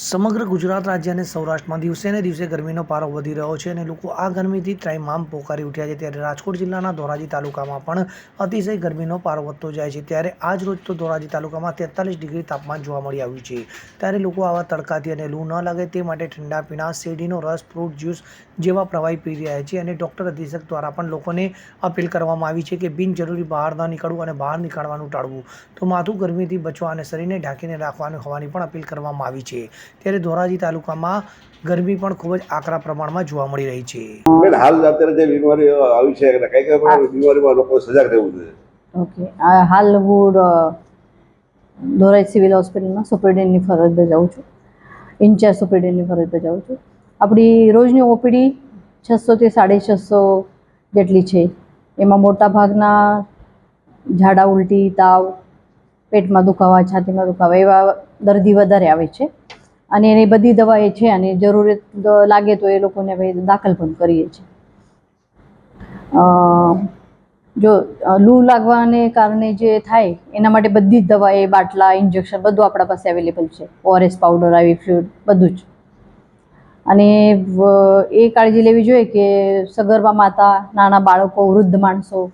સમગ્ર ગુજરાત રાજ્ય અને સૌરાષ્ટ્રમાં દિવસે ને દિવસે ગરમીનો પારો વધી રહ્યો છે અને લોકો આ ગરમીથી ત્રાહિમામ પોકારી ઉઠ્યા છે। ત્યારે રાજકોટ જિલ્લાના ધોરાજી તાલુકામાં પણ અતિશય ગરમીનો પારો વધતો જાય છે। ત્યારે આજ રોજ તો ધોરાજી તાલુકામાં 43 ડિગ્રી તાપમાન જોવા મળી આવ્યું છે। ત્યારે લોકો આવા તડકાથી અને લૂ ન લાગે તે માટે ઠંડા પીણા, શેરડીનો રસ, ફ્રૂટ જ્યુસ જેવા પ્રવાહી પી રહ્યા છે અને ડૉક્ટર અધિક્ષક દ્વારા પણ લોકોને અપીલ કરવામાં આવી છે કે બિનજરૂરી બહાર ન નીકળવું અને બહાર નીકળવાનું ટાળવું, તો માથું ગરમીથી બચવા અને શરીરને ઢાંકીને રાખવાની હોવાની પણ અપીલ કરવામાં આવી છે। ત્યારે ધોરાજી તાલુકામાં ગરમી પણ ખૂબ જ આકરા પ્રમાણમાં જોવા મળી રહી છે। હાલ અત્યારે જે બીમારીઓ આવી છે કઈ કઈ બીમારીમાં લોકો સજાગ રહેવું જોઈએ? ઓકે, હાલ હું ધોરાજી સિવિલ હોસ્પિટલમાં સુપરિન્ટેન્ડન્ટની ફરજ બજાવું છું, ઇન્ચાર્જ સુપરિન્ટેન્ડન્ટની ફરજ બજાવું છું। આપણી રોજની ઓપીડી 600 થી 650 જેટલી છે। એમાં મોટાભાગના ઝાડા, ઉલટી, તાવ, પેટમાં દુખાવા, છાતીમાં દુખાવા એવા દર્દી વધારે આવે છે અને એની બધી દવા એ છે અને જરૂરત લાગે તો એ લોકોને હવે દાખલ પણ કરીએ છીએ। જો લૂ લાગવાને કારણે જે થાય એના માટે બધી જ દવા, એ બાટલા, ઇન્જેક્શન બધું આપણા પાસે અવેલેબલ છે। ઓઆરએસ પાવડર, આવી ફ્લુઇડ બધું જ। અને એ કાળજી લેવી જોઈએ કે સગર્ભા માતા, નાના બાળકો, વૃદ્ધ માણસો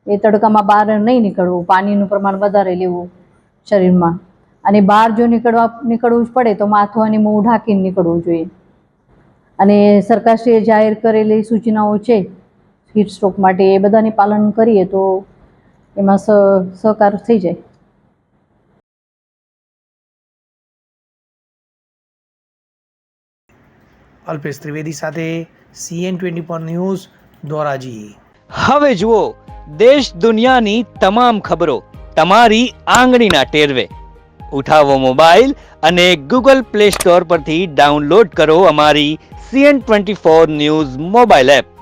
એ તડકામાં બહાર નહીં નીકળવું, પાણીનું પ્રમાણ વધારે લેવું શરીરમાં, અને બહાર જો નીકળવું જ પડે તો માથું અને મોં ઢાંકીને નીકળવું જોઈએ। અને સરકારશ્રીએ જાહેર કરેલી સૂચનાઓ છે હીટ સ્ટ્રોક માટે, એ બધાની પાલન કરીએ તો એમાં સહકાર થઈ જાય। અલ્પેશ ત્રિવેદી સાથે CN24 ન્યૂઝ, ધોરાજી। હવે જુઓ દેશ દુનિયાની તમામ ખબરો તમારી આંગળીના ટેરવે। ઉઠાવો મોબાઈલ અને ગૂગલ પ્લે સ્ટોર પરથી ડાઉનલોડ કરો અમારી CN24 ન્યૂઝ મોબાઈલ એપ।